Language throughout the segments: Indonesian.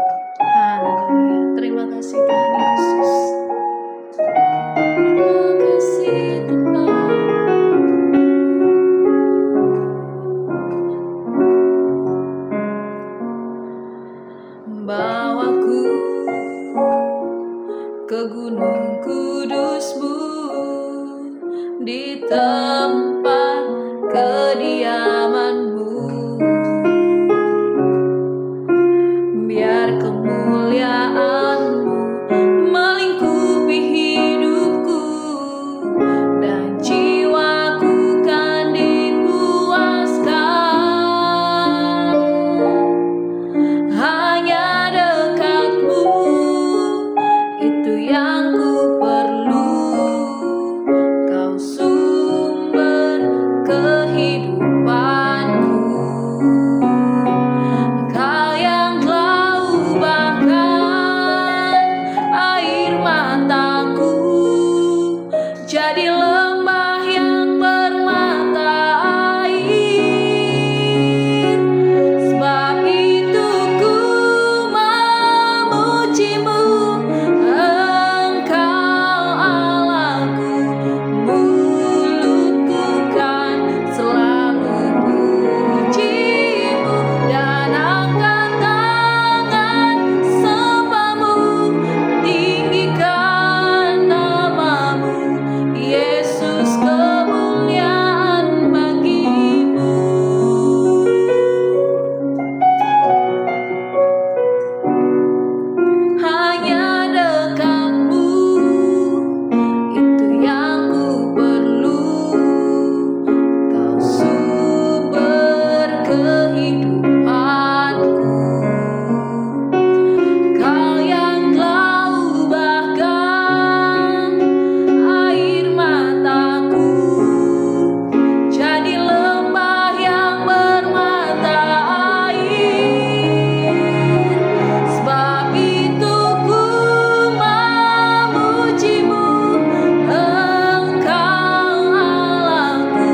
Haleluya. Terima kasih Tuhan Yesus. Terima kasih Tuhan. Bawaku ke gunung kudus-Mu, di tempat kediaman-Mu. Biar kemuliaan-Mu melingkupi hidupku, dan jiwaku kan dipuaskan. Hanya dekat-Mu, itu yang ku perlu. Kau sumber kehidupanku. Kau yang telah ubahkan air mataku jadi lembah yang bermata air. Sebab itu ku memuji-Mu, Engkau Allahku. Mulutku kan selalu puji-Mu, dan angkat tangan sembah-Mu, tinggikan nama-Mu, Yesus, kemuliaan bagi-Mu. Hanya dekat-Mu, itu yang ku perlu. Kau sumber kehidupanku. Kau yang telah ubahkan air mataku jadi lembah yang bermata air. Sebab itu ku memuji-Mu, Engkau Allahku.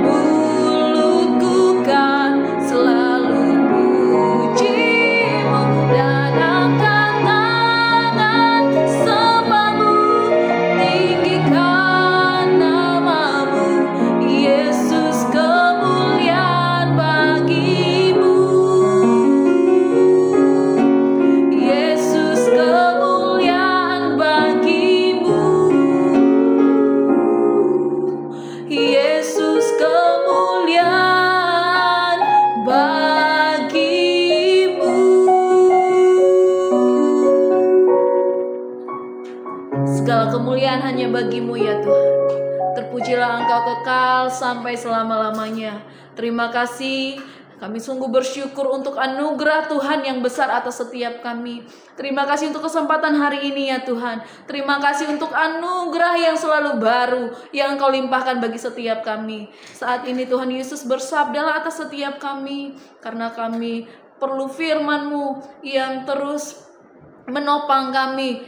Mulutku kan selalu puji-Mu, dan angkat tangan sembah-Mu, tinggikan nama-Mu, Yesus, kemuliaan bagi-Mu. Yesus, kemuliaan bagi-Mu. Yesus, kemuliaan bagi-Mu. Segala kemuliaan hanya bagi-Mu ya Tuhan. Terpujilah Engkau kekal sampai selama-lamanya. Terima kasih. Kami sungguh bersyukur untuk anugerah Tuhan yang besar atas setiap kami. Terima kasih untuk kesempatan hari ini ya Tuhan. Terima kasih untuk anugerah yang selalu baru yang Engkau limpahkan bagi setiap kami. Saat ini Tuhan Yesus bersabdalah atas setiap kami, karena kami perlu firman-Mu yang terus menopang kami,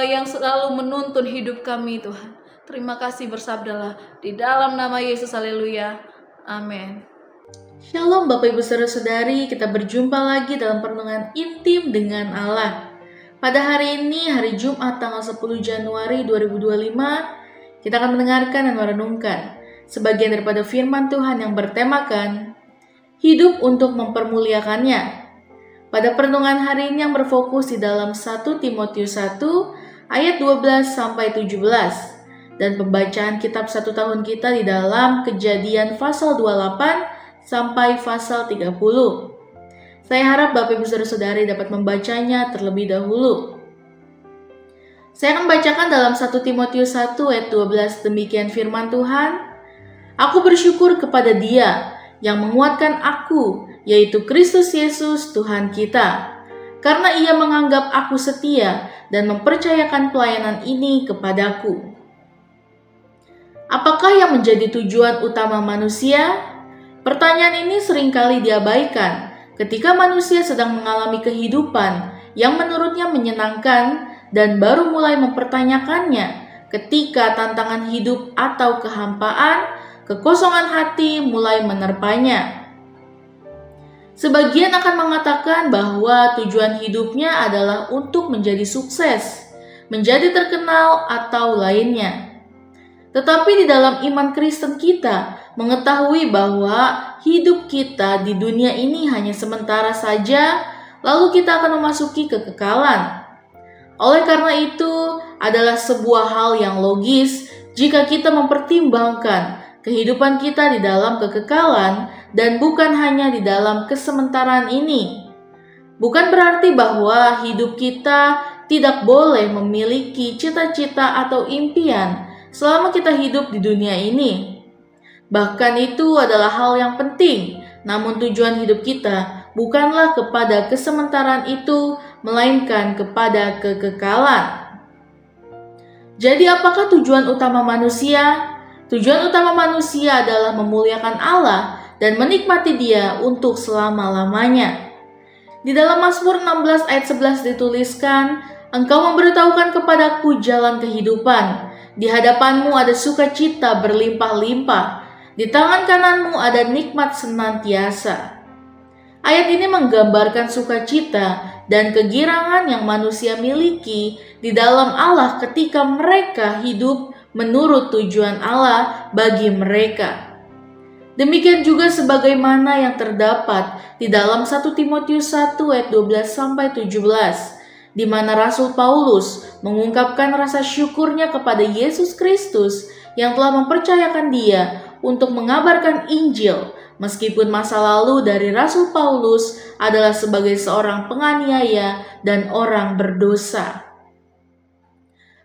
yang selalu menuntun hidup kami Tuhan. Terima kasih, bersabdalah di dalam nama Yesus. Haleluya. Amin. Shalom Bapak Ibu Saudara-saudari, kita berjumpa lagi dalam perenungan intim dengan Allah. Pada hari ini, hari Jumat tanggal 10 Januari 2025, kita akan mendengarkan dan merenungkan sebagian daripada firman Tuhan yang bertemakan hidup untuk mempermuliakannya. Pada perenungan hari ini yang berfokus di dalam 1 Timotius 1 ayat 12-17 dan pembacaan kitab 1 tahun kita di dalam Kejadian pasal 28 sampai pasal 30. Saya harap Bapak Ibu Saudara-saudari dapat membacanya terlebih dahulu. Saya akan bacakan dalam 1 Timotius 1 ayat 12, demikian firman Tuhan. Aku bersyukur kepada Dia yang menguatkan aku, yaitu Kristus Yesus Tuhan kita, karena Ia menganggap aku setia dan mempercayakan pelayanan ini kepadaku. Apakah yang menjadi tujuan utama manusia? Pertanyaan ini seringkali diabaikan ketika manusia sedang mengalami kehidupan yang menurutnya menyenangkan dan baru mulai mempertanyakannya ketika tantangan hidup atau kehampaan, kekosongan hati mulai menerpanya. Sebagian akan mengatakan bahwa tujuan hidupnya adalah untuk menjadi sukses, menjadi terkenal, atau lainnya. Tetapi di dalam iman Kristen kita mengetahui bahwa hidup kita di dunia ini hanya sementara saja, lalu kita akan memasuki kekekalan. Oleh karena itu, adalah sebuah hal yang logis jika kita mempertimbangkan kehidupan kita di dalam kekekalan dan bukan hanya di dalam kesementaraan ini. Bukan berarti bahwa hidup kita tidak boleh memiliki cita-cita atau impian selama kita hidup di dunia ini. Bahkan itu adalah hal yang penting, namun tujuan hidup kita bukanlah kepada kesementaraan itu, melainkan kepada kekekalan. Jadi apakah tujuan utama manusia? Tujuan utama manusia adalah memuliakan Allah dan menikmati Dia untuk selama-lamanya. Di dalam Mazmur 16 ayat 11 dituliskan, "Engkau memberitahukan kepadaku jalan kehidupan. Di hadapanmu ada sukacita berlimpah-limpah. Di tangan kananmu ada nikmat senantiasa." Ayat ini menggambarkan sukacita dan kegirangan yang manusia miliki di dalam Allah ketika mereka hidup menurut tujuan Allah bagi mereka. Demikian juga sebagaimana yang terdapat di dalam 1 Timotius 1 ayat 12-17, di mana Rasul Paulus mengungkapkan rasa syukurnya kepada Yesus Kristus yang telah mempercayakan dia untuk mengabarkan Injil, meskipun masa lalu dari Rasul Paulus adalah sebagai seorang penganiaya dan orang berdosa.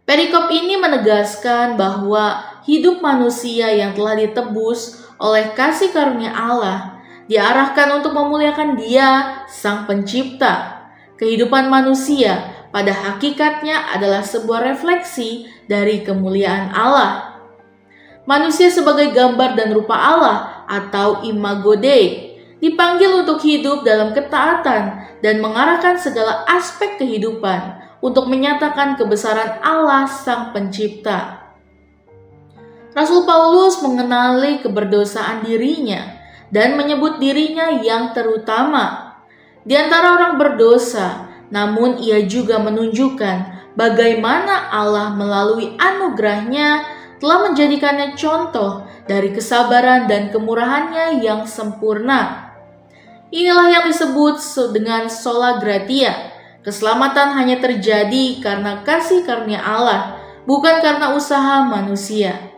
Perikop ini menegaskan bahwa hidup manusia yang telah ditebus oleh kasih karunia Allah diarahkan untuk memuliakan Dia, Sang Pencipta. Kehidupan manusia pada hakikatnya adalah sebuah refleksi dari kemuliaan Allah. Manusia sebagai gambar dan rupa Allah atau imago Dei dipanggil untuk hidup dalam ketaatan dan mengarahkan segala aspek kehidupan untuk menyatakan kebesaran Allah Sang Pencipta. Rasul Paulus mengenali keberdosaan dirinya dan menyebut dirinya yang terutama di antara orang berdosa, namun ia juga menunjukkan bagaimana Allah melalui anugerahnya telah menjadikannya contoh dari kesabaran dan kemurahannya yang sempurna. Inilah yang disebut dengan sola gratia. Keselamatan hanya terjadi karena kasih karunia Allah, bukan karena usaha manusia.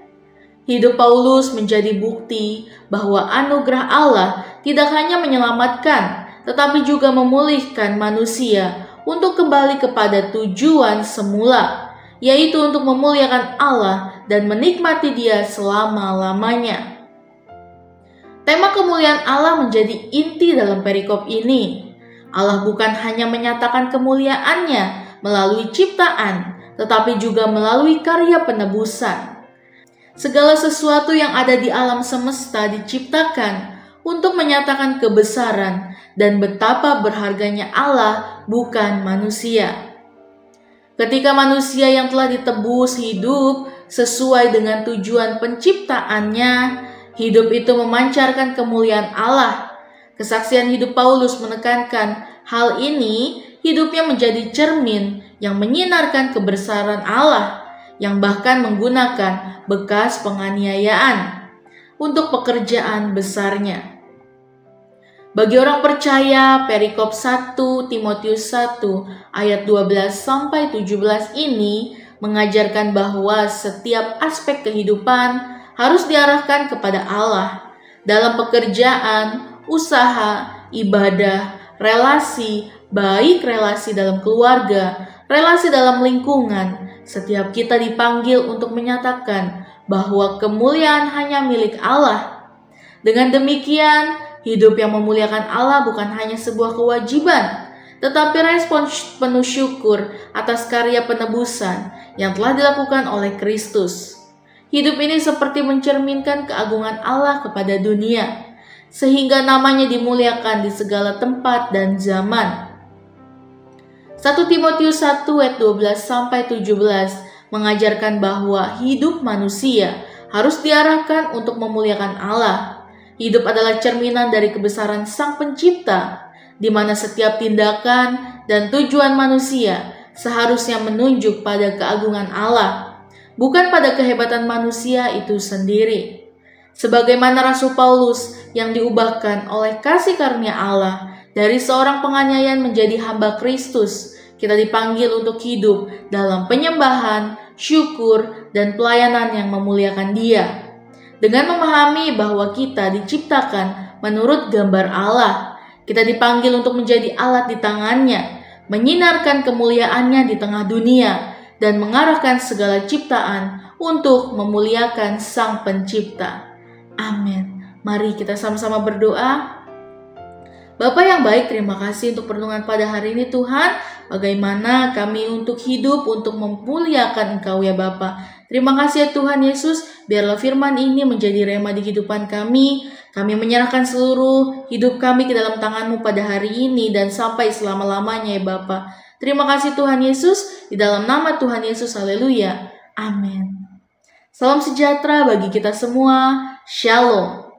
Hidup Paulus menjadi bukti bahwa anugerah Allah tidak hanya menyelamatkan, tetapi juga memulihkan manusia untuk kembali kepada tujuan semula, yaitu untuk memuliakan Allah dan menikmati Dia selama-lamanya. Tema kemuliaan Allah menjadi inti dalam perikop ini. Allah bukan hanya menyatakan kemuliaannya melalui ciptaan, tetapi juga melalui karya penebusan. Segala sesuatu yang ada di alam semesta diciptakan untuk menyatakan kebesaran dan betapa berharganya Allah, bukan manusia. Ketika manusia yang telah ditebus hidup sesuai dengan tujuan penciptaannya, hidup itu memancarkan kemuliaan Allah. Kesaksian hidup Paulus menekankan hal ini, hidupnya menjadi cermin yang menyinarkan kebesaran Allah, yang bahkan menggunakan bekas penganiayaan untuk pekerjaan besarnya. Bagi orang percaya, perikop 1 Timotius 1 ayat 12-17 ini mengajarkan bahwa setiap aspek kehidupan harus diarahkan kepada Allah dalam pekerjaan, usaha, ibadah, relasi, baik relasi dalam keluarga, relasi dalam lingkungan. Setiap kita dipanggil untuk menyatakan bahwa kemuliaan hanya milik Allah. Dengan demikian, hidup yang memuliakan Allah bukan hanya sebuah kewajiban, tetapi respon penuh syukur atas karya penebusan yang telah dilakukan oleh Kristus. Hidup ini seperti mencerminkan keagungan Allah kepada dunia, sehingga namanya dimuliakan di segala tempat dan zaman. 1 Timotius 1 ayat 12-17 mengajarkan bahwa hidup manusia harus diarahkan untuk memuliakan Allah. Hidup adalah cerminan dari kebesaran Sang Pencipta, di mana setiap tindakan dan tujuan manusia seharusnya menunjuk pada keagungan Allah, bukan pada kehebatan manusia itu sendiri. Sebagaimana Rasul Paulus yang diubahkan oleh kasih karunia Allah dari seorang penganiaya menjadi hamba Kristus, kita dipanggil untuk hidup dalam penyembahan, syukur, dan pelayanan yang memuliakan Dia. Dengan memahami bahwa kita diciptakan menurut gambar Allah, kita dipanggil untuk menjadi alat di tangannya, menyinarkan kemuliaannya di tengah dunia, dan mengarahkan segala ciptaan untuk memuliakan Sang Pencipta. Amin. Mari kita sama-sama berdoa. Bapa yang baik, terima kasih untuk pertolongan pada hari ini Tuhan. Bagaimana kami untuk hidup, untuk memuliakan Engkau ya Bapa. Terima kasih ya Tuhan Yesus, biarlah firman ini menjadi rema di kehidupan kami. Kami menyerahkan seluruh hidup kami ke dalam tangan-Mu pada hari ini dan sampai selama-lamanya ya Bapa. Terima kasih Tuhan Yesus, di dalam nama Tuhan Yesus, haleluya. Amin. Salam sejahtera bagi kita semua. Shalom.